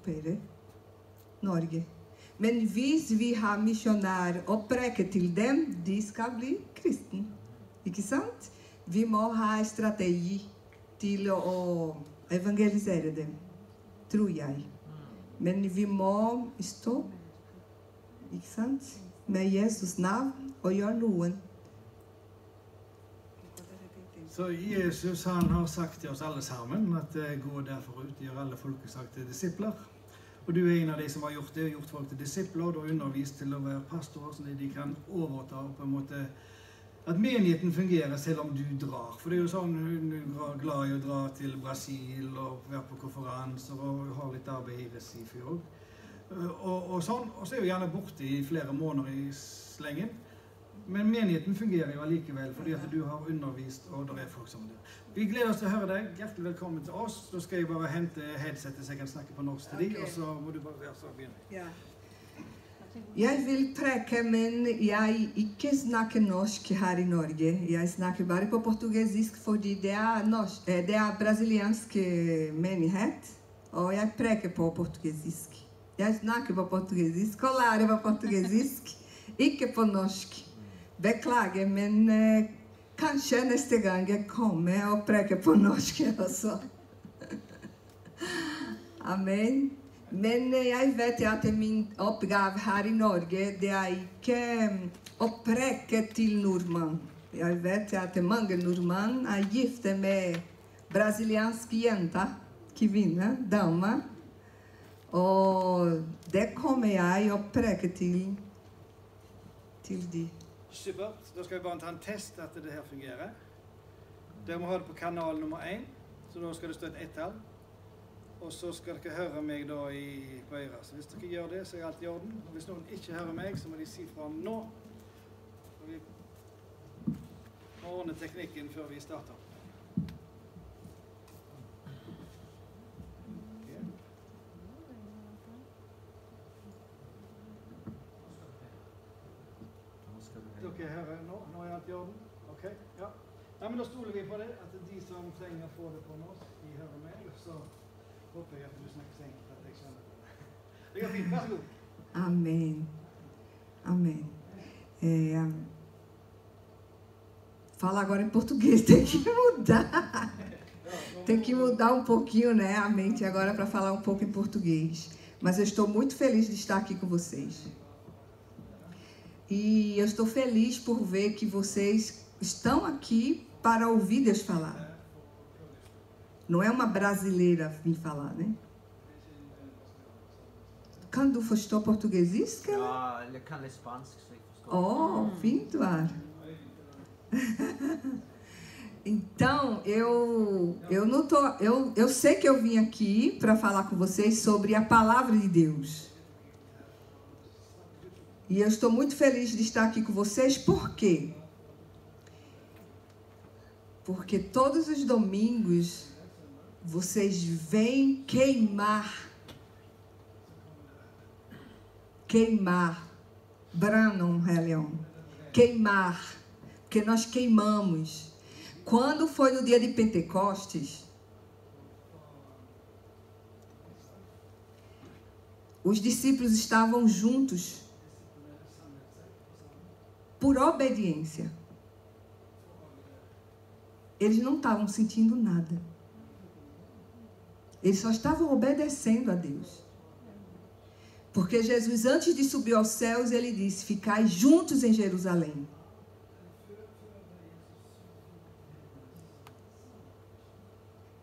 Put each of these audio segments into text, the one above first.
opere Norge. Men hvis vi har misjonær og preker til dem, de skal bli kristne. Ikke sant? Vi må ha strategi til å evangelisere dem, tror jeg. Men vi må stå, ikke sant, med Jesus navn og gjøre noen. Så Jesus han har sagt til oss alle sammen at gå derfor ut, gjør alle folkeslag til disipler. Og du er en av de som har gjort det, gjort folk til disipler, og undervist til å være pastorer, så de kan overta på en måte at menigheten fungerer selv om du drar. For det er jo sånn, hun er glad i å dra til Brasil og være på konferanser og ha litt arbeid i Recife også. Og sånn, og så er jo gjerne borte i flere måneder i slengen. Men menigheten fungerer jo allikevel, fordi at du har undervist, og det er folk som det. Vi gleder oss til å høre deg. Hjertelig velkommen til oss. Da skal jeg bare hente headsetet så jeg kan snakke på norsk til deg, og så må du bare være så begynne. Ja. Jeg vil preke, men jeg ikke snakker norsk her i Norge. Jeg snakker bare på portugisisk, fordi det er brasiliansk menighet, og jeg preker på portugisisk. Jeg snakker på portugisisk, og lærer på portugisisk, ikke på norsk. Beklager, men kanskje neste gang jeg kommer og preker på norsk også. Amen. Men jeg vet at min oppgave her i Norge, det er ikke å preke til nordmann. Jeg vet at mange nordmann er gifte med brasilianske jenter, kvinner, damer. Og det kommer jeg å preke til de. Supert. Da skal vi bare ta en test at det her fungerer. Dere må ha det på kanal nummer 1, så da skal det stå et ett-tall. Og så skal dere høre meg da på øret. Så hvis dere gjør det, så er alt i orden. Og hvis noen ikke hører meg, så må de si fra nå. Og vi må ordne teknikken før vi starter. Dere hører nå? Nå er alt i orden? Ok, ja. Nei, men da stoler vi på det, at de som trenger å få det på oss, de hører meg, og så håper jeg at du snakker så enkelt at jeg skjønner det. Det går fint, vær så god. Amen. Amen. Fala agora em português, tem que mudar. Tem que mudar um pouquinho, né, a mente agora para falar um pouco em português. Mas eu estou muito feliz de estar aqui com vocês. E eu estou feliz por ver que vocês estão aqui para ouvir Deus falar. Não é uma brasileira vir falar, né? Kan du forstå portugisisk? Ja, jeg kan litt spansk, så jeg forstår. Oh, fint, var. Então, eu sei que eu vim aqui para falar com vocês sobre a palavra de Deus. E eu estou muito feliz de estar aqui com vocês, por quê? Porque todos os domingos vocês vêm queimar, Branham Helion, queimar, porque nós queimamos. Quando foi no dia de Pentecostes, os discípulos estavam juntos por obediência. Eles não estavam sentindo nada. Eles só estavam obedecendo a Deus. Porque Jesus, antes de subir aos céus, ele disse: ficai juntos em Jerusalém.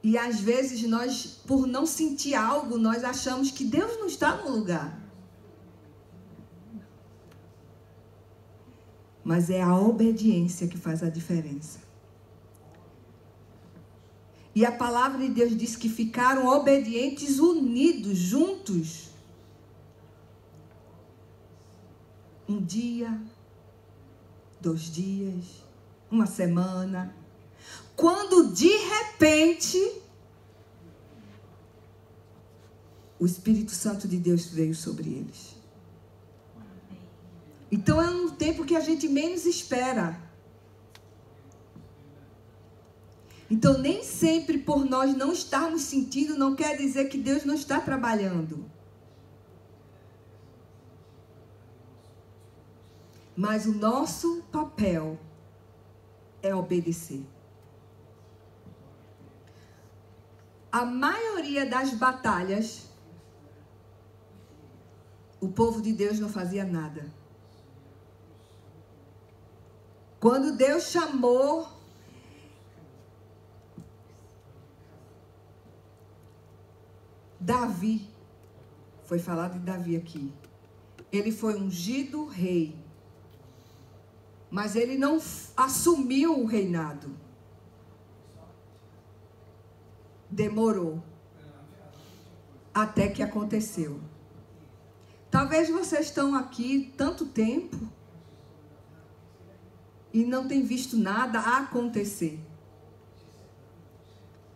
E às vezes nós, por não sentir algo, nós achamos que Deus não está no lugar. Mas é a obediência que faz a diferença. E a palavra de Deus diz que ficaram obedientes, unidos, juntos. Um dia, 2 dias, uma semana. Quando de repente o Espírito Santo de Deus veio sobre eles. Então é um tempo que a gente menos espera. Então, nem sempre por nós não estarmos sentindo, não quer dizer que Deus não está trabalhando. Mas o nosso papel é obedecer. A maioria das batalhas, o povo de Deus não fazia nada. Quando Deus chamou Davi, foi falado de Davi aqui, ele foi ungido rei, mas ele não assumiu o reinado. Demorou até que aconteceu. Talvez vocês estão aqui tanto tempo e não tem visto nada acontecer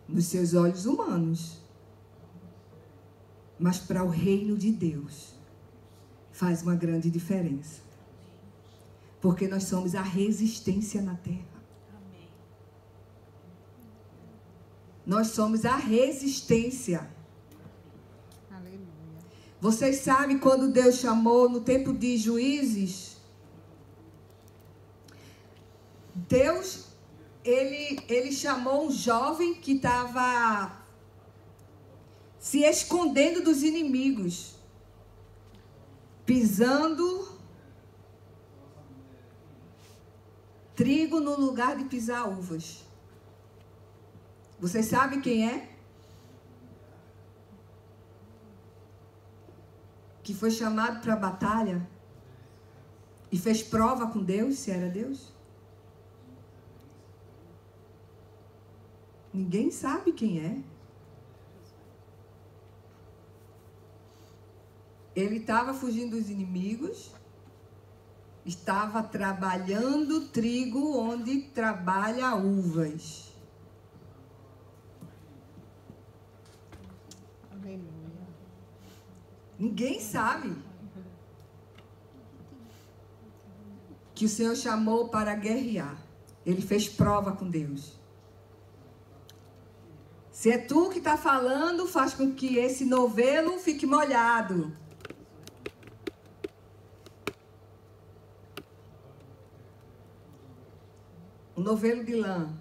nos seus olhos humanos. Mas para o reino de Deus faz uma grande diferença. Porque nós somos a resistência na terra. Amém. Nós somos a resistência. Aleluia. Vocês sabem quando Deus chamou no tempo de Juízes? Deus, ele chamou um jovem que estava se escondendo dos inimigos, pisando trigo no lugar de pisar uvas. Vocês sabem quem é? Que foi chamado para a batalha e fez prova com Deus, se era Deus? Ninguém sabe quem é. Ele estava fugindo dos inimigos, estava trabalhando trigo onde trabalha uvas. Aleluia. Ninguém sabe que o Senhor chamou para guerrear. Ele fez prova com Deus. Se é tu que está falando, faz com que esse novelo fique molhado. Um novelo de lã.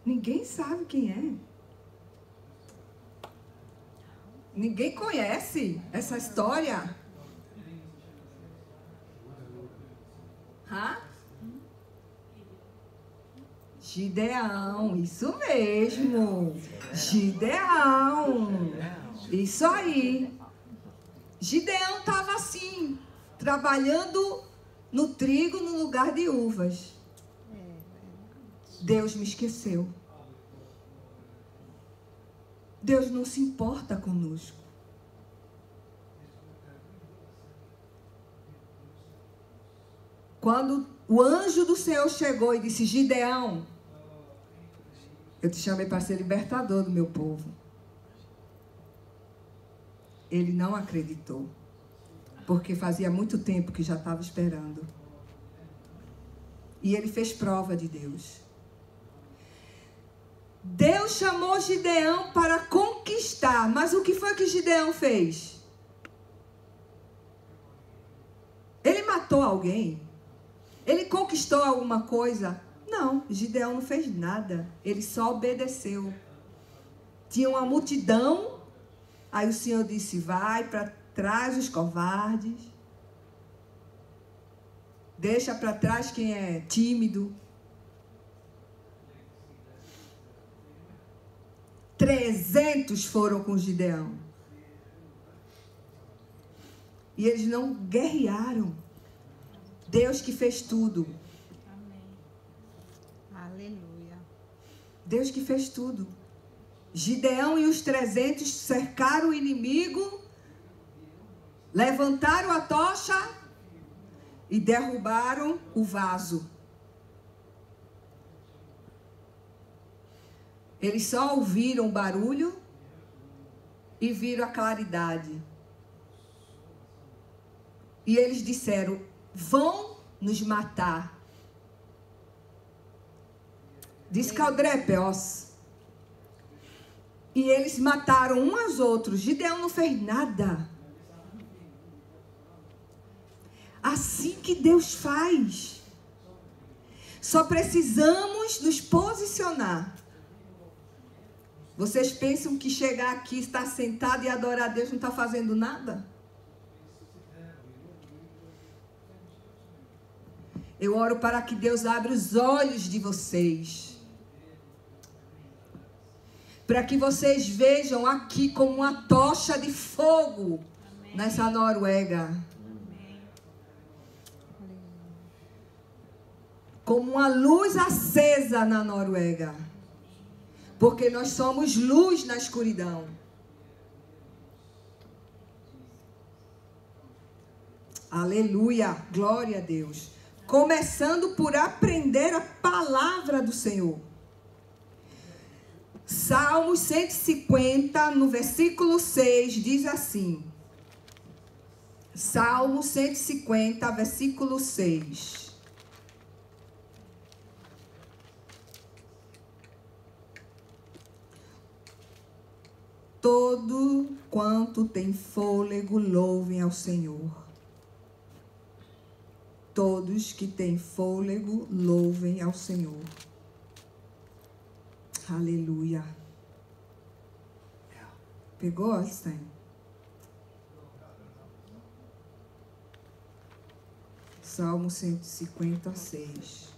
Ninguém sabe quem é. Ninguém conhece essa história. Hã? Gideão, isso mesmo. Gideão. Isso aí. Gideão estava assim, trabalhando no trigo no lugar de uvas. Deus me esqueceu. Deus não se importa conosco. Quando o anjo do Senhor chegou e disse: Gideão, eu te chamei para ser libertador do meu povo. Ele não acreditou. Porque fazia muito tempo que já estava esperando. E ele fez prova de Deus. Deus chamou Gideão para conquistar. Mas o que foi que Gideão fez? Ele matou alguém? Ele conquistou alguma coisa? Não, Gideão não fez nada. Ele só obedeceu. Tinha uma multidão. Aí o Senhor disse: vai para trás os covardes. Deixa para trás quem é tímido. 300 foram com Gideão. E eles não guerrearam. Deus que fez tudo. Amém. Aleluia. Deus que fez tudo. Gideão e os 300 cercaram o inimigo, levantaram a tocha e derrubaram o vaso. Eles só ouviram o barulho e viram a claridade. E eles disseram: vão nos matar. de Escaldrépéos. E eles mataram uns aos outros. Gideão não fez nada. Assim que Deus faz. Só precisamos nos posicionar. Vocês pensam que chegar aqui, estar sentado e adorar a Deus não está fazendo nada? Eu oro para que Deus abra os olhos de vocês. Para que vocês vejam aqui como uma tocha de fogo. Amém. Nessa Noruega. Amém. Como uma luz acesa na Noruega. Porque nós somos luz na escuridão. Aleluia, glória a Deus. Começando por aprender a palavra do Senhor. Salmos 150, no versículo 6, diz assim. Salmo 150, versículo 6. Todo quanto tem fôlego, louvem ao Senhor. Todos que têm fôlego, louvem ao Senhor. Aleluia. Pegou, Einstein? Salmo 156.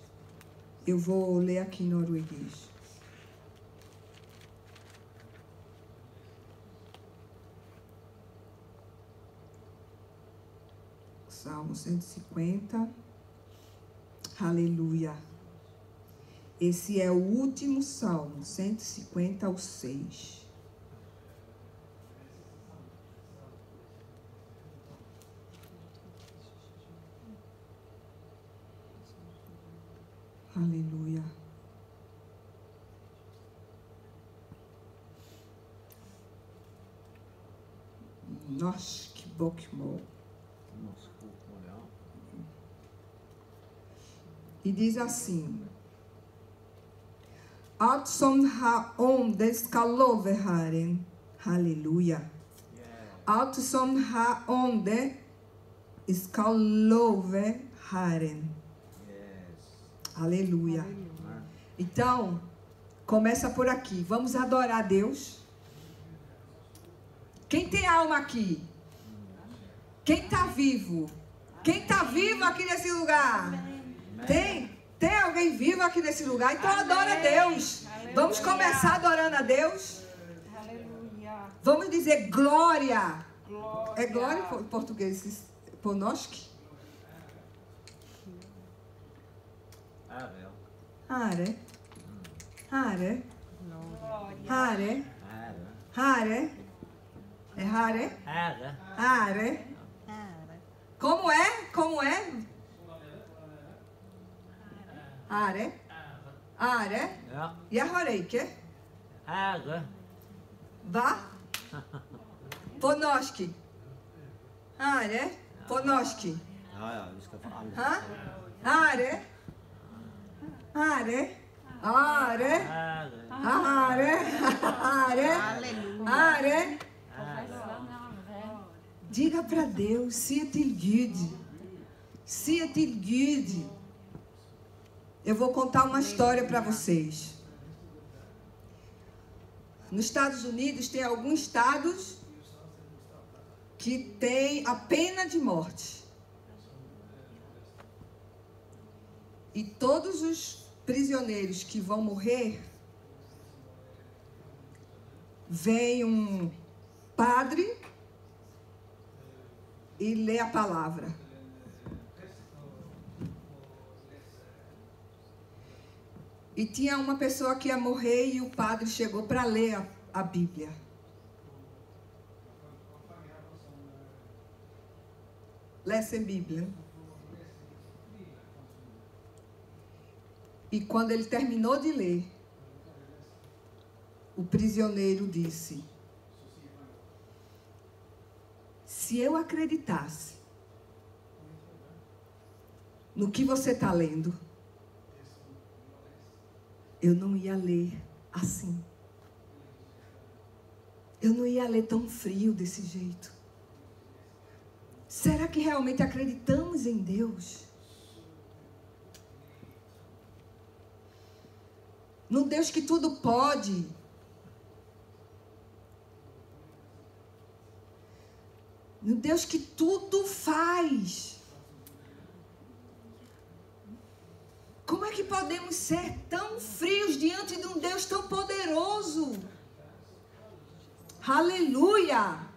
Eu vou ler aqui em norueguês. Salmo 150. Aleluia. Esse é o último salmo, 150 ao 6. Aleluia. Nossa, que bokmål. E diz assim: Allt som har ånde skal love Herren. Halleluja. Allt som har ånde skal love Herren. Aleluia. Então, começa por aqui. Vamos adorar a Deus. Quem tem alma aqui? Quem está vivo? Quem está vivo aqui nesse lugar? Tem alguém vivo aqui nesse lugar? Então adora a Deus. Vamos começar adorando a Deus. Aleluia. Vamos dizer glória. É glória em português? Ponoski? Hare. Hare. Hare. Hare. É hare? Hare. Como é? Como é? Are. Are. Jeg hører ikke. Ære. Hva? På norsk. Are. På norsk. Ja, vi skal få alle. Hæ? Are. Are. Are. Are. Are. Are. Diga para Deus, se til Gud. Se til Gud. Eu vou contar uma história para vocês. Nos Estados Unidos, tem alguns estados que tem a pena de morte. E todos os prisioneiros que vão morrer, vem um padre e lê a palavra. E tinha uma pessoa que ia morrer e o padre chegou para ler a Bíblia. Läser Bíblia. E quando ele terminou de ler, o prisioneiro disse: se eu acreditasse no que você está lendo, eu não ia ler assim. Eu não ia ler tão frio desse jeito. Será que realmente acreditamos em Deus? No Deus que tudo pode. No Deus que tudo faz. Como é que podemos ser tão frios diante de um Deus tão poderoso? Aleluia!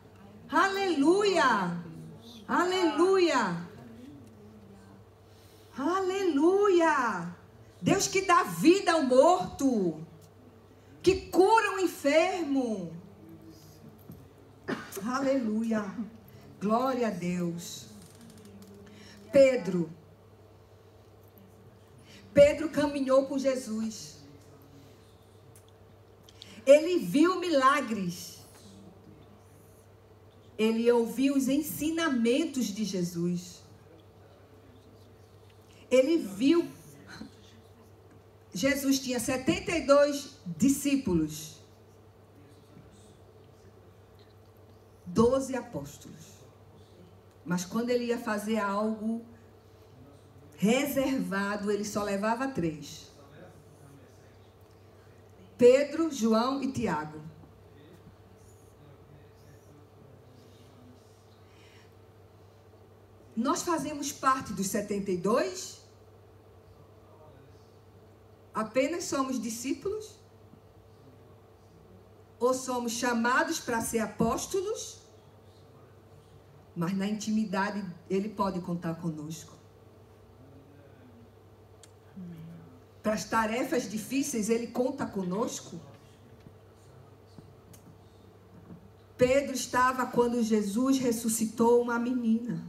Aleluia! Aleluia! Aleluia! Deus que dá vida ao morto, que cura o enfermo. Aleluia! Glória a Deus. Pedro caminhou com Jesus. Ele viu milagres. Ele ouviu os ensinamentos de Jesus. Ele viu. Jesus tinha 72 discípulos. 12 apóstolos. Mas quando ele ia fazer algo reservado, ele só levava 3. Pedro, João e Tiago. Nós fazemos parte dos 72? Apenas somos discípulos? Ou somos chamados para ser apóstolos? Mas na intimidade ele pode contar conosco. Para as tarefas difíceis ele conta conosco. Pedro estava quando Jesus ressuscitou uma menina.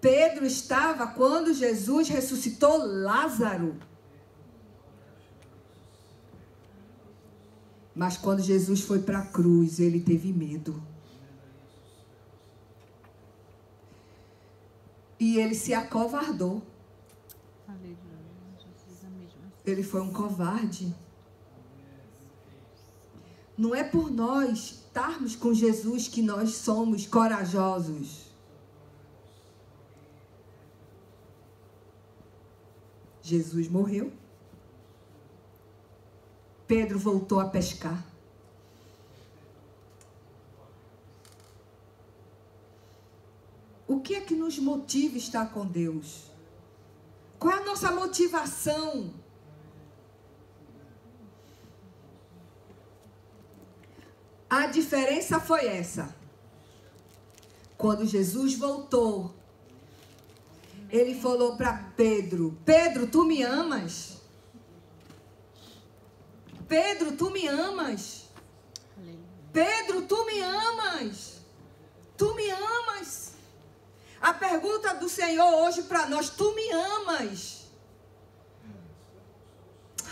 Pedro estava quando Jesus ressuscitou Lázaro. Mas quando Jesus foi para a cruz, ele teve medo. E ele se acovardou. Ele foi um covarde. Não é por nós estarmos com Jesus que nós somos corajosos. Jesus morreu. Pedro voltou a pescar. O que é que nos motiva a estar com Deus? Qual é a nossa motivação? A diferença foi essa. Quando Jesus voltou, ele falou para Pedro: Pedro, tu me amas? Pedro, tu me amas? Pedro, tu me amas? Tu me amas? A pergunta do Senhor hoje para nós: tu me amas?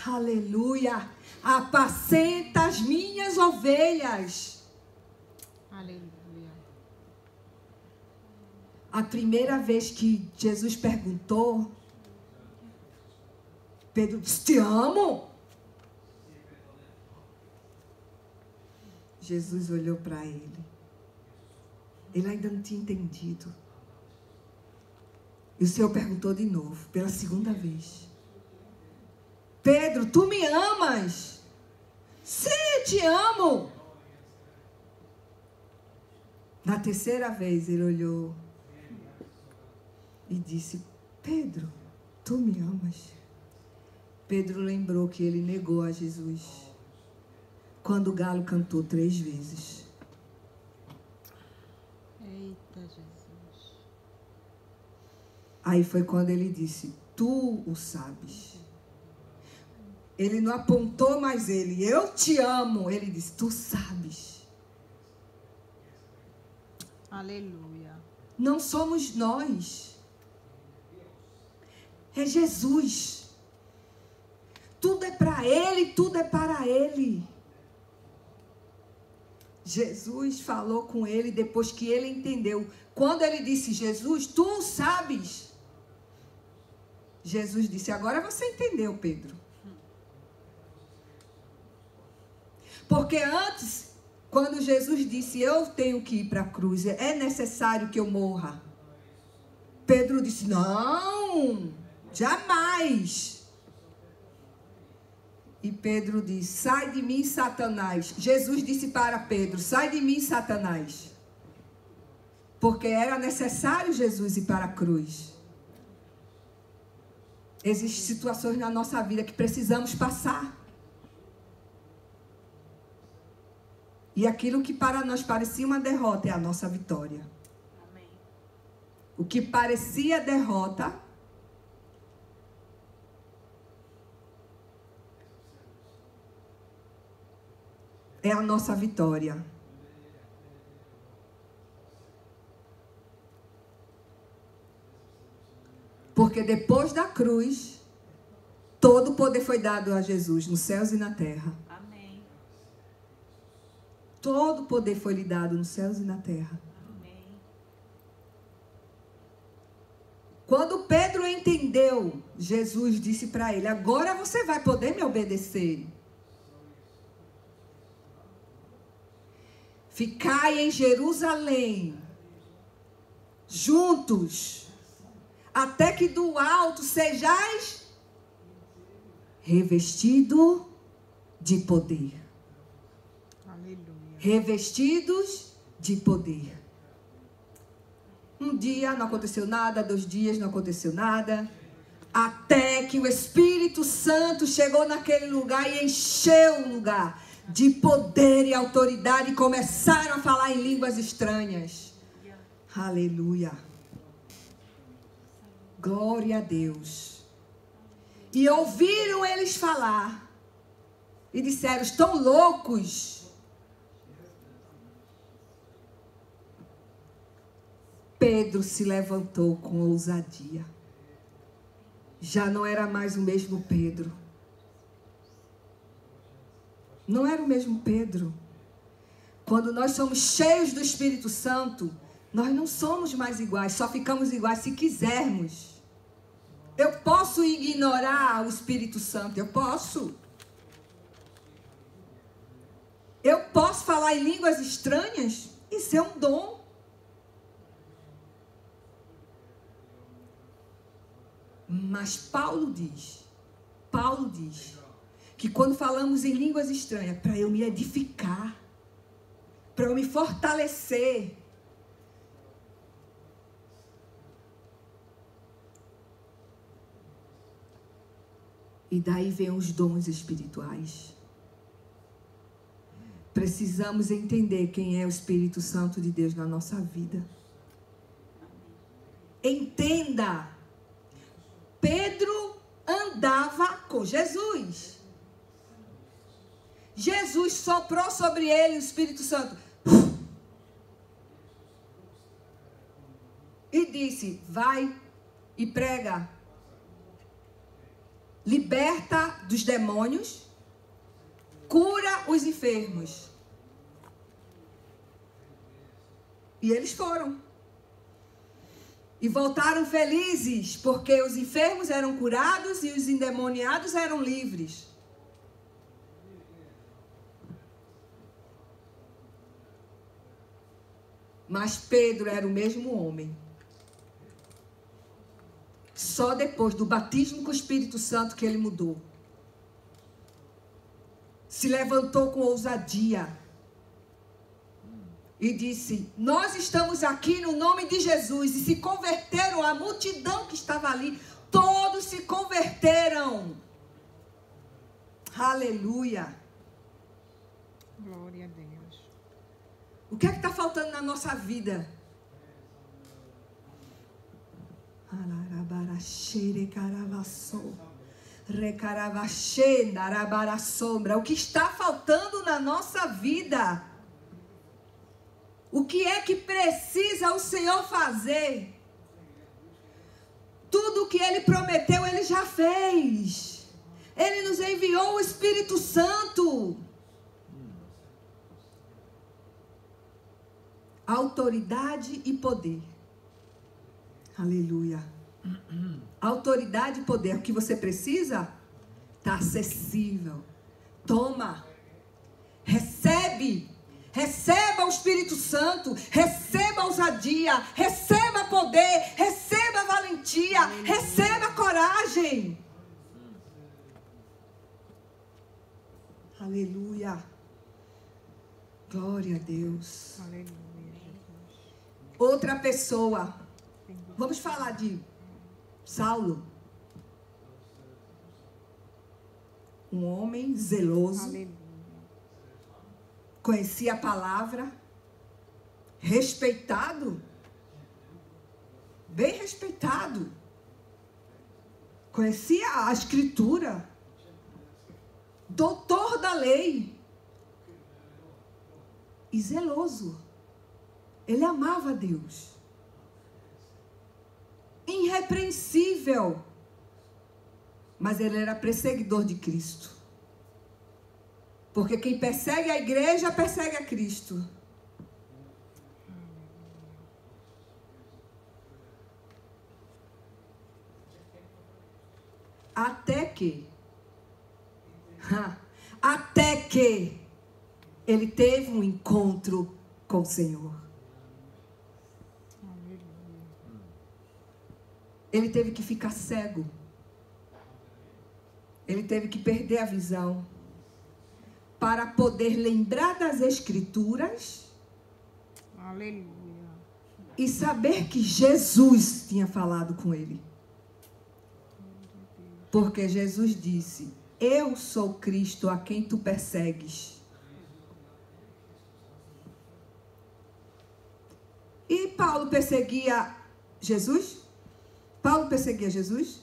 Aleluia! Apacenta as minhas ovelhas. Aleluia. A primeira vez que Jesus perguntou, Pedro disse: te amo. Jesus olhou para ele. Ele ainda não tinha entendido. E o Senhor perguntou de novo, pela segunda vez: Pedro, tu me amas? Sim, te amo. Na terceira vez ele olhou e disse: Pedro, tu me amas? Pedro lembrou que ele negou a Jesus quando o galo cantou 3 vezes. Eita, Jesus. Aí foi quando ele disse: tu o sabes. Ele não apontou mais ele: eu te amo. Ele disse: tu sabes. Aleluia. Não somos nós. É Jesus. Tudo é para Ele, tudo é para Ele. Jesus falou com ele depois que ele entendeu. Quando ele disse, Jesus, tu sabes. Jesus disse, agora você entendeu, Pedro. Porque antes, quando Jesus disse, eu tenho que ir para a cruz, é necessário que eu morra. Pedro disse, não, jamais. E Pedro disse, sai de mim, Satanás. Jesus disse para Pedro, sai de mim, Satanás. Porque era necessário Jesus ir para a cruz. Existem situações na nossa vida que precisamos passar. E aquilo que para nós parecia uma derrota é a nossa vitória. Amém. O que parecia derrota é a nossa vitória. Porque depois da cruz, todo o poder foi dado a Jesus, nos céus e na terra. Amém. Todo o poder foi lhe dado nos céus e na terra. Amém. Quando Pedro entendeu, Jesus disse para ele, agora você vai poder me obedecer. Ficai em Jerusalém, juntos, até que do alto sejais revestido de poder. Aleluia. Revestidos de poder. Um dia não aconteceu nada, 2 dias não aconteceu nada, até que o Espírito Santo chegou naquele lugar e encheu o lugar de poder e autoridade e começaram a falar em línguas estranhas. Aleluia. Glória a Deus. E ouviram eles falar. E disseram, estão loucos. Pedro se levantou com ousadia. Já não era mais o mesmo Pedro. Não era o mesmo Pedro. Quando nós somos cheios do Espírito Santo, nós não somos mais iguais, só ficamos iguais se quisermos. Eu posso ignorar o Espírito Santo, eu posso. Eu posso falar em línguas estranhas, isso é um dom. Mas Paulo diz que quando falamos em línguas estranhas, para eu me edificar, para eu me fortalecer. E daí vem os dons espirituais. Precisamos entender quem é o Espírito Santo de Deus na nossa vida. Entenda. Pedro andava com Jesus. Jesus soprou sobre ele o Espírito Santo. E disse, vai e prega. Liberta dos demônios, cura os enfermos. E eles foram. E voltaram felizes, porque os enfermos eram curados e os endemoniados eram livres. Mas Pedro era o mesmo homem. Só depois do batismo com o Espírito Santo que ele mudou. Se levantou com ousadia. E disse, nós estamos aqui no nome de Jesus. E se converteram, a multidão que estava ali, todos se converteram. Aleluia. Glória a Deus. O que é que está faltando na nossa vida? O que está faltando na nossa vida? O que é que precisa o Senhor fazer? Tudo o que Ele prometeu, Ele já fez. Ele nos enviou o Espírito Santo. autoridade e poder. Aleluia. Autoridade e poder. O que você precisa está acessível. Toma. Recebe. Receba o Espírito Santo. Receba ousadia. Receba poder. Receba valentia. Receba coragem. Aleluia. Glória a Deus. Aleluia. Outra pessoa. Vamos falar de Saulo. Um homem zeloso. Aleluia. Conhecia a palavra. Respeitado. Bem respeitado. Conhecia a escritura. Doutor da lei. E zeloso. Ele amava a Deus. Irrepreensível. Mas ele era perseguidor de Cristo. Porque quem persegue a igreja, persegue a Cristo. Até que ele teve um encontro com o Senhor. Ele teve que ficar cego. Ele teve que perder a visão para poder lembrar das Escrituras. Aleluia. E saber que Jesus tinha falado com ele. Porque Jesus disse: eu sou Cristo a quem tu persegues. E Paulo perseguia Jesus? Paulo perseguia Jesus?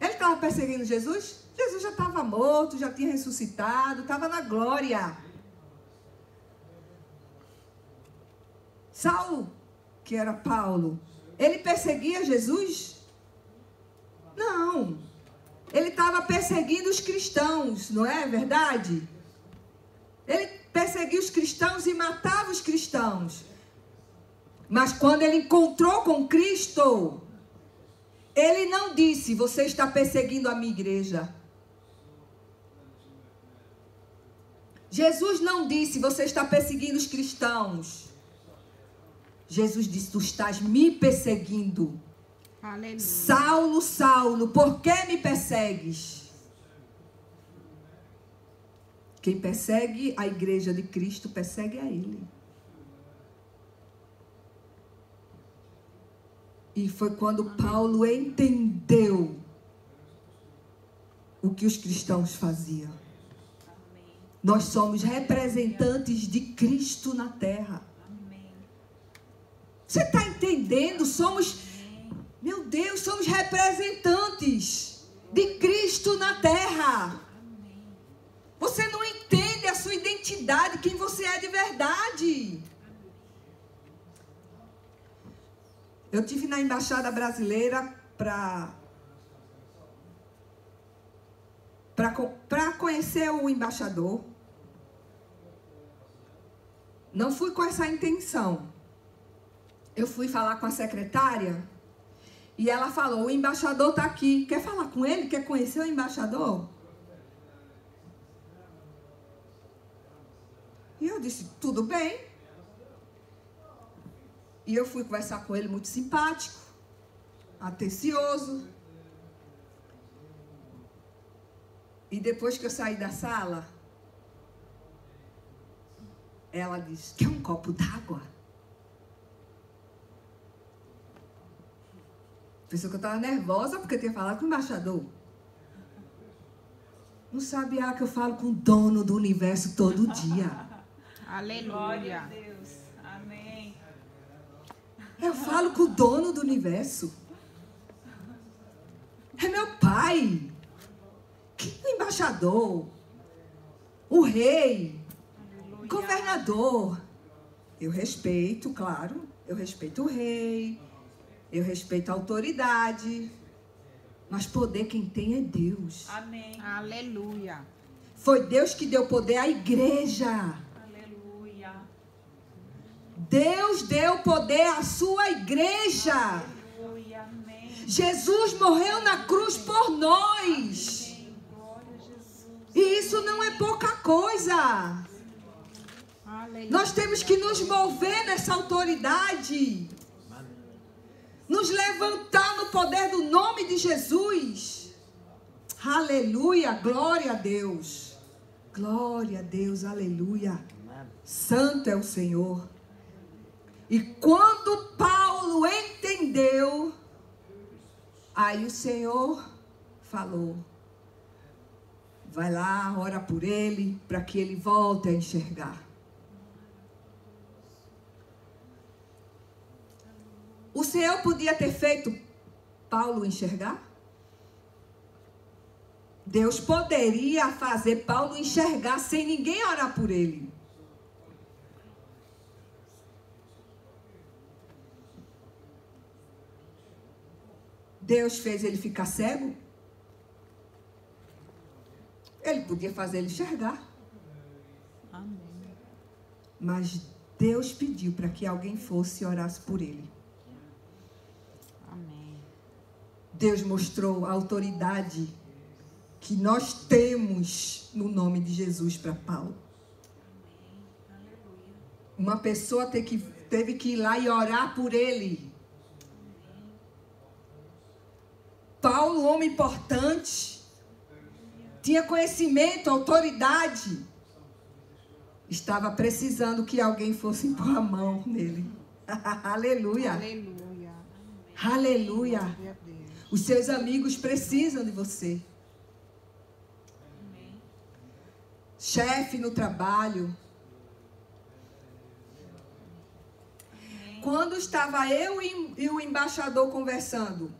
Ele estava perseguindo Jesus? Jesus já estava morto, já tinha ressuscitado, estava na glória. Saulo, que era Paulo, ele perseguia Jesus? Não. Ele estava perseguindo os cristãos, não é verdade? Ele perseguia os cristãos e matava os cristãos. Mas quando ele encontrou com Cristo, ele não disse: você está perseguindo a minha igreja. Jesus não disse: você está perseguindo os cristãos. Jesus disse: tu estás me perseguindo. Aleluia. Saulo, Saulo, por que me persegues? Quem persegue a igreja de Cristo, persegue a ele. E foi quando Paulo entendeu o que os cristãos faziam. Nós somos representantes de Cristo na terra. Você está entendendo? Somos, meu Deus, somos representantes de Cristo na terra. Você não entende a sua identidade, quem você é de verdade. Eu estive na Embaixada Brasileira para conhecer o embaixador. Não fui com essa intenção. Eu fui falar com a secretária e ela falou: o embaixador está aqui. Quer falar com ele? Quer conhecer o embaixador? E eu disse: tudo bem. E eu fui conversar com ele, muito simpático, atencioso. E depois que eu saí da sala, ela disse: quer um copo d'água? Pensou que eu estava nervosa porque eu tinha falado com o embaixador. Não sabia que eu falo com o dono do universo todo dia. Aleluia. Glória a Deus. Amém. Eu falo com o dono do universo. É meu pai. Que embaixador. O rei. Aleluia. Governador. Eu respeito, claro. Eu respeito o rei. Eu respeito a autoridade. Mas poder quem tem é Deus. Amém. Aleluia. Foi Deus que deu poder à igreja. Aleluia. Deus deu poder à sua igreja. Aleluia. Amém. Jesus morreu na cruz por nós. Glória a Jesus. E isso não é pouca coisa. Aleluia. Nós temos que nos mover nessa autoridade. Nos levantar no poder do nome de Jesus. Aleluia, glória a Deus. Glória a Deus, aleluia. Santo é o Senhor. E quando Paulo entendeu, aí o Senhor falou: vai lá, ora por ele, para que ele volte a enxergar. O Senhor podia ter feito Paulo enxergar? Deus poderia fazer Paulo enxergar sem ninguém orar por ele. Deus fez ele ficar cego? Ele podia fazer ele enxergar. Amém. Mas Deus pediu para que alguém fosse e orasse por ele. Amém. Deus mostrou a autoridade que nós temos no nome de Jesus para Paulo. Uma pessoa teve que ir lá e orar por ele. Paulo, um homem importante, tinha conhecimento, autoridade, estava precisando que alguém fosse pôr a mão nele. Aleluia. Aleluia. Aleluia. Glória a Deus. Os seus amigos precisam de você. Chefe no trabalho. Quando estava eu e o embaixador conversando,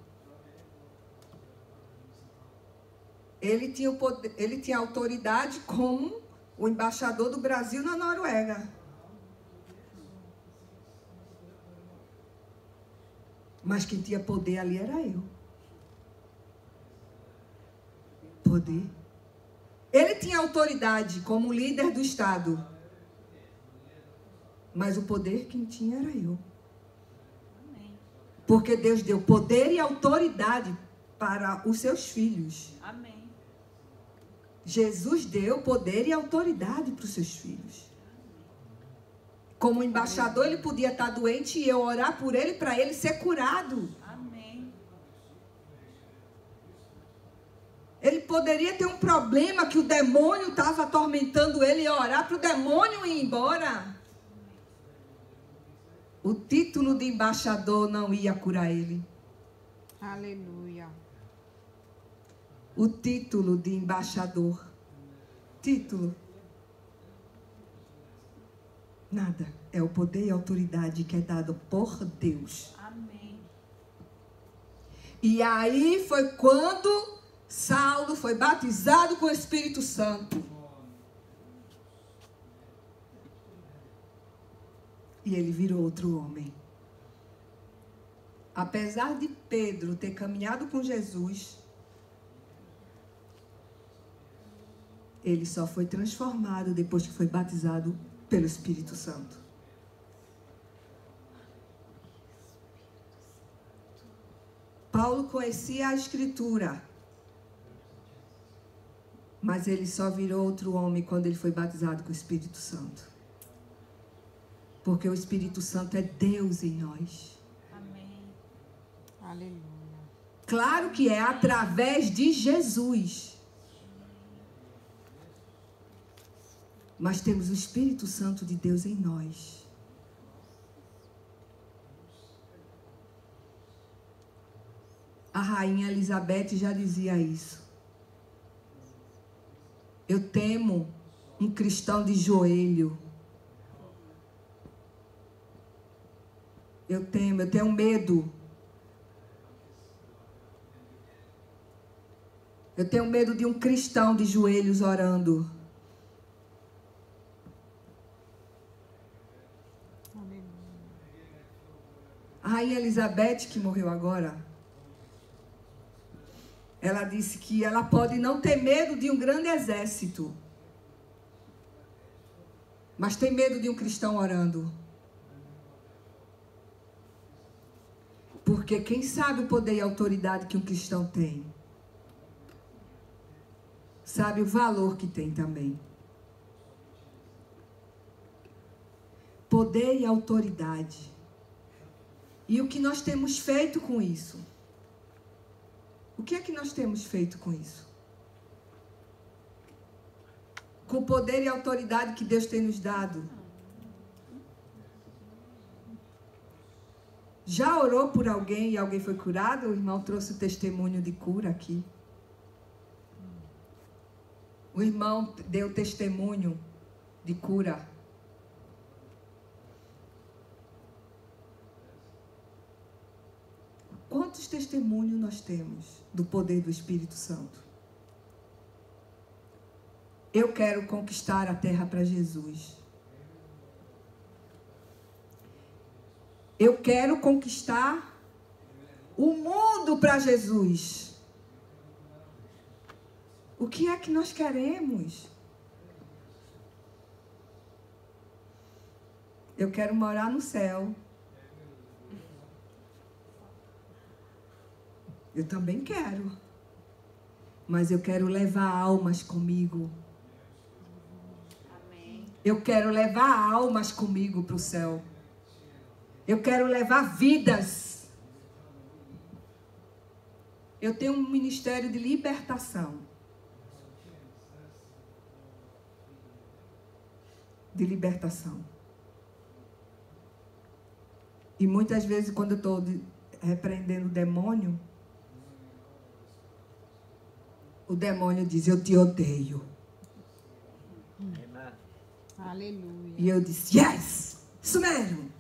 ele tinha autoridade como o embaixador do Brasil na Noruega. Mas quem tinha poder ali era eu. Poder. Ele tinha autoridade como líder do Estado. Mas o poder quem tinha era eu. Porque Deus deu poder e autoridade para os seus filhos. Amém. Jesus deu poder e autoridade para os seus filhos. Como embaixador, ele podia estar doente e eu orar por ele para ele ser curado. Amém. Ele poderia ter um problema que o demônio estava atormentando ele e orar para o demônio ir embora. O título de embaixador não ia curar ele. Aleluia. O título de embaixador. Título. Nada. É o poder e a autoridade que é dado por Deus. Amém. E aí foi quando Saulo foi batizado com o Espírito Santo. E ele virou outro homem. Apesar de Pedro ter caminhado com Jesus, ele só foi transformado depois que foi batizado pelo Espírito Santo. Paulo conhecia a Escritura, mas ele só virou outro homem quando ele foi batizado com o Espírito Santo. Porque o Espírito Santo é Deus em nós. Amém. Aleluia. Claro que é através de Jesus. Mas temos o Espírito Santo de Deus em nós. A rainha Elizabeth já dizia isso. Eu temo um cristão de joelho. Eu tenho medo. Eu tenho medo de um cristão de joelhos orando. A rainha Elizabeth, que morreu agora, ela disse que ela pode não ter medo de um grande exército, mas tem medo de um cristão orando. Porque quem sabe o poder e a autoridade que um cristão tem, sabe o valor que tem também. Poder e autoridade. E o que nós temos feito com isso? O que é que nós temos feito com isso? Com o poder e a autoridade que Deus tem nos dado. Já orou por alguém e alguém foi curado? O irmão trouxe o testemunho de cura aqui. O irmão deu testemunho de cura. Quantos testemunhos nós temos do poder do Espírito Santo? Eu quero conquistar a terra para Jesus. Eu quero conquistar o mundo para Jesus. O que é que nós queremos? Eu quero morar no céu. Eu também quero. Mas eu quero levar almas comigo. Amém. Eu quero levar almas comigo para o céu. Eu quero levar vidas. Eu tenho um ministério de libertação. De libertação. E muitas vezes, quando eu estou repreendendo o demônio diz: eu te odeio. Amen. Aleluia. E eu disse: yes, isso mesmo.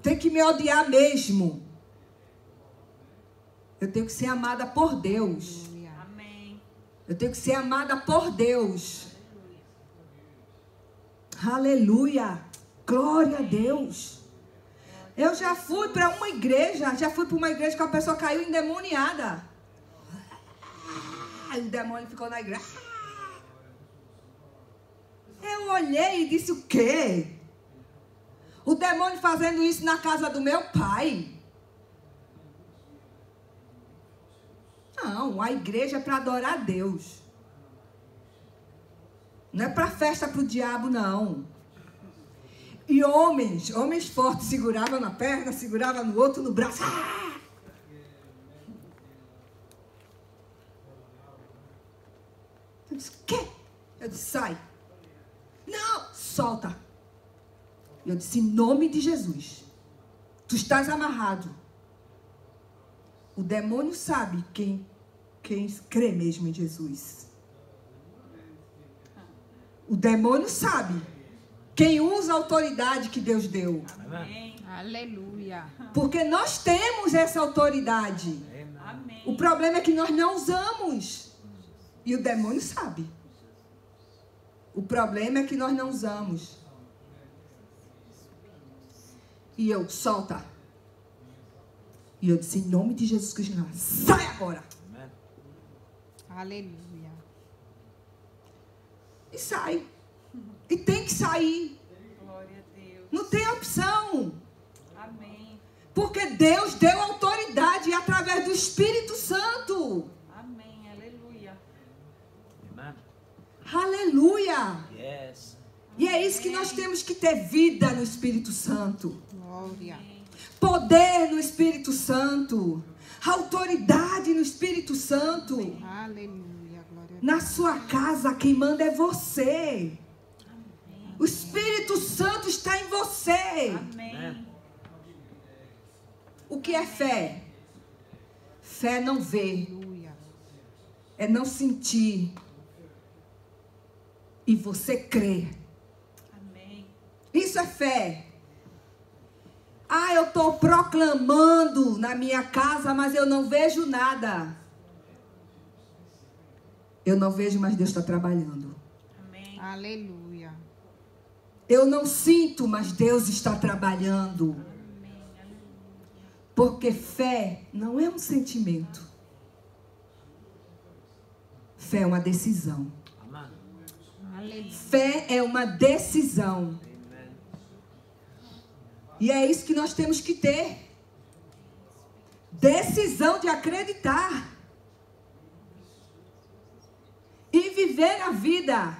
Tem que me odiar mesmo. Eu tenho que ser amada por Deus. Aleluia. Amém. Eu tenho que ser amada por Deus. Aleluia. Glória a Deus. Eu já fui para uma igreja que a pessoa caiu endemoniada. Aí o demônio ficou na igreja. Eu olhei e disse: o quê? O demônio fazendo isso na casa do meu pai? Não, a igreja é para adorar a Deus. Não é para festa para o diabo, não. E homens fortes seguravam na perna, seguravam no outro, no braço. Eu disse: o quê? Eu disse: sai. Não, solta. Eu disse: em nome de Jesus, tu estás amarrado. O demônio sabe quem crê mesmo em Jesus. O demônio sabe quem usa a autoridade que Deus deu. Amém. Aleluia. Porque nós temos essa autoridade. Amém. O problema é que nós não usamos. E o demônio sabe. O problema é que nós não usamos. E eu: solta. E eu disse: em nome de Jesus Cristo, sai agora. Amen. Aleluia. E sai. E tem que sair. Glória a Deus. Não tem opção. Amém. Porque Deus deu autoridade através do Espírito Santo. Amém. Aleluia. Amen. Aleluia. Yes. E é isso que nós temos que ter: vida no Espírito Santo. Glória. Poder no Espírito Santo. Autoridade no Espírito Santo. Aleluia. Glória a Deus. Na sua casa, quem manda é você. O Espírito Santo está em você. Amém. O que é fé? Fé não vê, Aleluia. é não sentir. E você crê. Amém. Isso é fé. Ah, eu estou proclamando na minha casa, mas eu não vejo nada. Eu não vejo, mas Deus está trabalhando. Amém. Aleluia. Eu não sinto, mas Deus está trabalhando. Amém. Aleluia. Porque fé não é um sentimento. Fé é uma decisão. Amen. Aleluia. Fé é uma decisão. Amen. E é isso que nós temos que ter. Decisão de acreditar. E viver a vida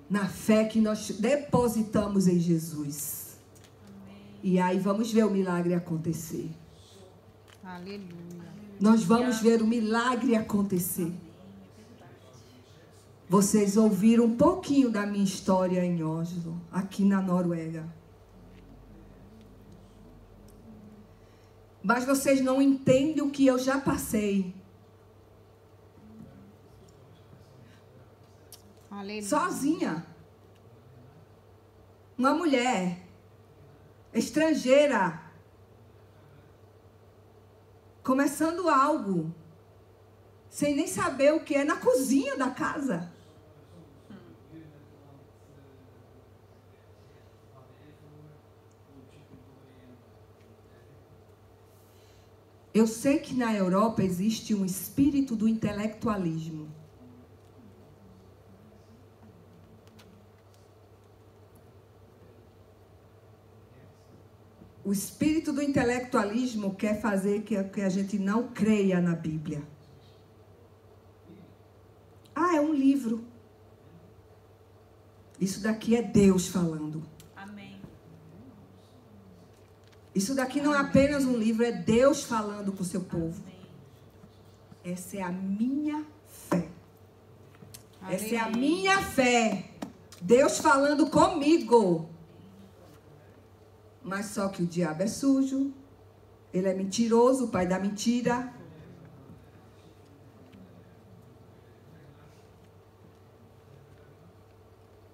na fé que nós depositamos em Jesus. E aí vamos ver o milagre acontecer. Aleluia. Nós vamos ver o milagre acontecer. Vocês ouviram um pouquinho da minha história em Oslo, aqui na Noruega. Mas vocês não entendem o que eu já passei. Aleluia. Sozinha. Uma mulher estrangeira. Começando algo. Sem nem saber o que é, na cozinha da casa. Eu sei que na Europa existe um espírito do intelectualismo. O espírito do intelectualismo quer fazer que a gente não creia na Bíblia. Ah, é um livro. Isso daqui é Deus falando. Amém. Isso daqui não é apenas um livro, é Deus falando com o seu povo. Amém. Essa é a minha fé. Essa é a Aleluia. minha fé. Deus falando comigo. Mas só que o diabo é sujo. Ele é mentiroso, o pai da mentira.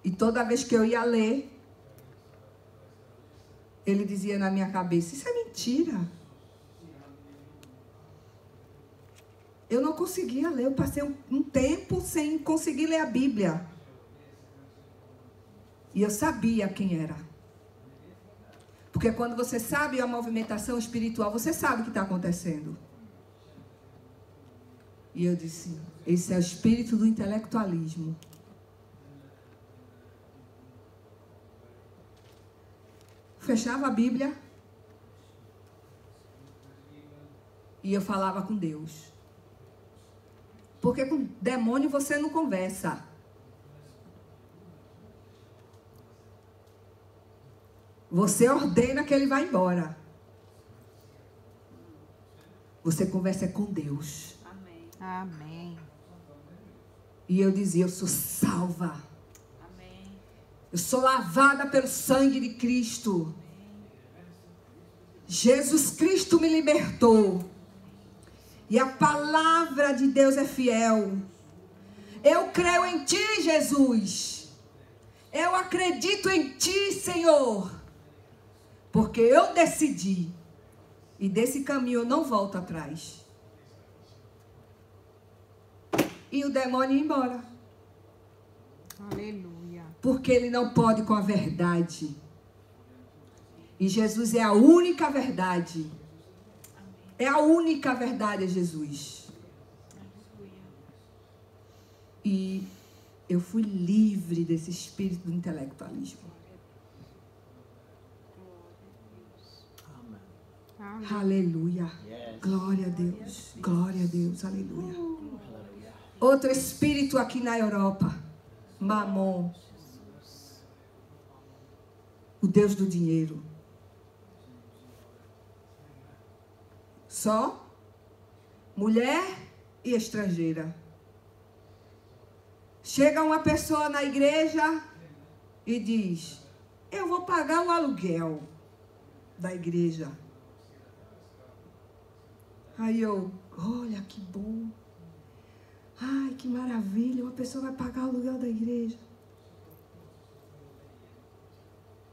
E toda vez que eu ia ler, ele dizia na minha cabeça, isso é mentira. Eu não conseguia ler, eu passei um tempo sem conseguir ler a Bíblia. E eu sabia quem era. Porque quando você sabe a movimentação espiritual, você sabe o que está acontecendo. E eu disse, esse é o espírito do intelectualismo. Fechava a Bíblia e eu falava com Deus. Porque com demônio você não conversa. Você ordena que ele vá embora. Você conversa com Deus. Amém. Amém. E eu dizia, eu sou salva. Amém. Eu sou lavada pelo sangue de Cristo. Jesus Cristo me libertou. E a palavra de Deus é fiel. Eu creio em Ti, Jesus. Eu acredito em Ti, Senhor. Porque eu decidi. E desse caminho eu não volto atrás. E o demônio ia embora. Aleluia. Porque ele não pode com a verdade. E Jesus é a única verdade. É a única verdade, é Jesus. E eu fui livre desse espírito do intelectualismo. Amen. Aleluia. Yes. Glória a Deus. Glória a Deus. Aleluia. Outro espírito aqui na Europa. Mamon. O Deus do dinheiro. Só mulher e estrangeira. Chega uma pessoa na igreja e diz, eu vou pagar o aluguel da igreja. Aí eu, olha que bom. Ai, que maravilha, uma pessoa vai pagar o aluguel da igreja.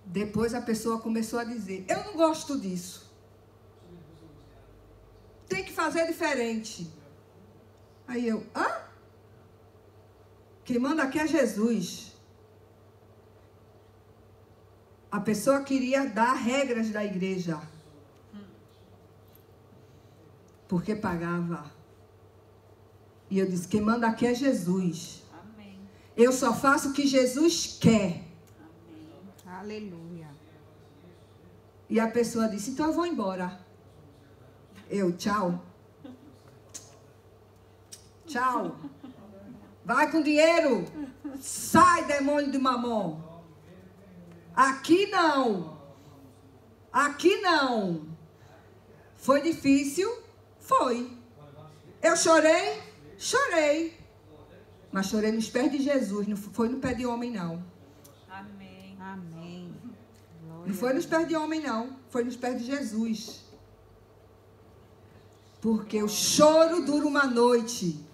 Depois a pessoa começou a dizer, eu não gosto disso. Tem que fazer diferente. Aí eu, hã? Quem manda aqui é Jesus. A pessoa queria dar regras da igreja. Porque pagava. E eu disse, quem manda aqui é Jesus. Amém. Eu só faço o que Jesus quer. Amém. Aleluia. E a pessoa disse, então eu vou embora. Eu, tchau. Tchau. Vai com dinheiro. Sai, demônio de mamon. Aqui não. Aqui não. Foi difícil? Foi. Eu chorei? Chorei. Mas chorei nos pés de Jesus. Não foi no pé de homem, não. Amém. Amém. Não foi nos pés de homem, não. Foi nos pés de Jesus. Porque o choro dura uma noite.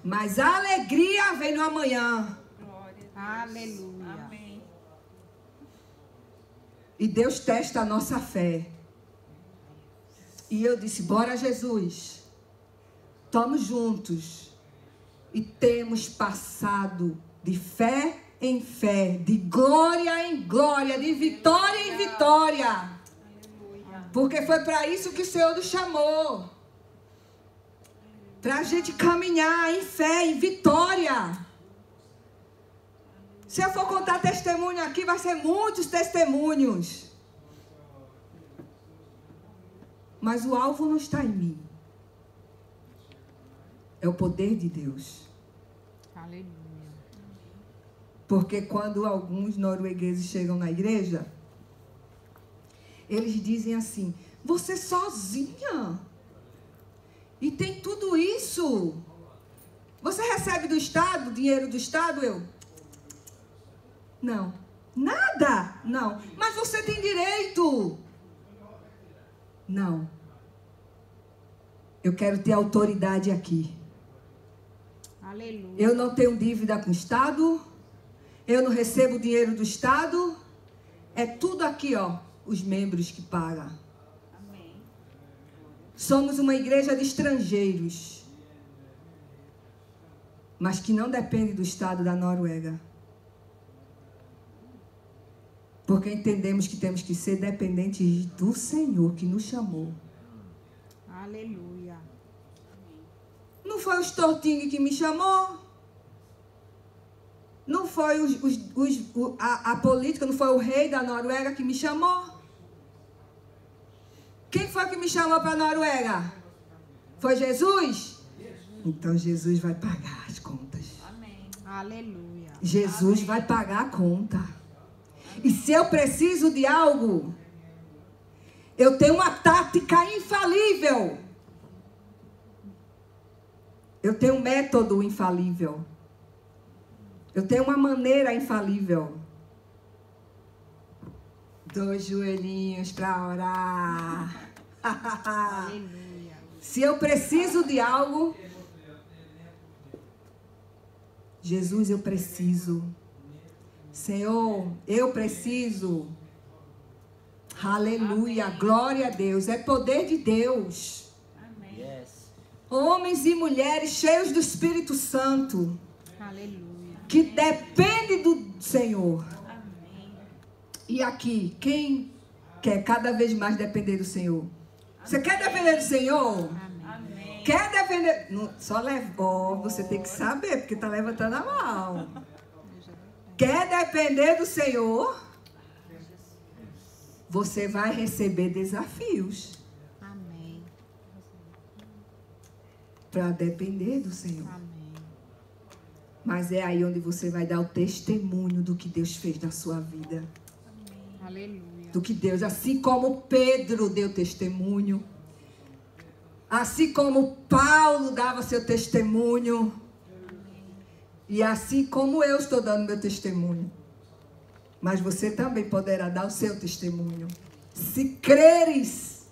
Mas a alegria vem no amanhã. Glória a Deus. Aleluia. Amém. E Deus testa a nossa fé. E eu disse, bora Jesus. Estamos juntos. E temos passado de fé em fé, de glória em glória, de vitória em vitória. Aleluia. Porque foi para isso que o Senhor nos chamou. Para a gente caminhar em fé, em vitória. Se eu for contar testemunho aqui, vai ser muitos testemunhos. Mas o alvo não está em mim. É o poder de Deus. Aleluia. Porque quando alguns noruegueses chegam na igreja, eles dizem assim, você sozinha? E tem tudo isso? Você recebe do Estado, dinheiro do Estado? Eu? Não. Nada? Não. Mas você tem direito? Não. Eu quero ter autoridade aqui. Aleluia. Eu não tenho dívida com o Estado. Eu não recebo dinheiro do Estado. É tudo aqui, ó, os membros que pagam. Amém. Somos uma igreja de estrangeiros. Mas que não depende do Estado da Noruega. Porque entendemos que temos que ser dependentes do Senhor que nos chamou. Aleluia. Não foi o Storting que me chamou. Não foi a política, não foi o rei da Noruega que me chamou. Quem foi que me chamou para a Noruega? Foi Jesus? Então Jesus vai pagar as contas. Amém. Aleluia. Jesus vai pagar a conta. E se eu preciso de algo, eu tenho uma tática infalível. Eu tenho um método infalível. Eu tenho uma maneira infalível. 2 joelhinhos para orar. Aleluia. Se eu preciso de algo, Jesus, eu preciso. Senhor, eu preciso. Aleluia, Amém. glória a Deus. É poder de Deus. Amém. Yes. Homens e mulheres cheios do Espírito Santo, Aleluia. que dependem do Senhor. Amém. E aqui, quem quer cada vez mais depender do Senhor? Você quer depender do Senhor? Amém. Quer depender? Não, só levou, você tem que saber, porque está levantando a mão. Quer depender do Senhor? Você vai receber desafios Amém. para depender do Senhor. Amém. Mas é aí onde você vai dar o testemunho do que Deus fez na sua vida. Aleluia. Do que Deus, assim como Pedro deu testemunho, assim como Paulo dava seu testemunho, e assim como eu estou dando meu testemunho. Mas você também poderá dar o seu testemunho. Se creres,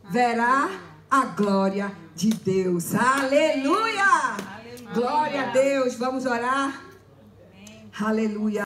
verá a glória de Deus. Aleluia! Aleluia. Glória a Deus. Vamos orar? Amém. Aleluia.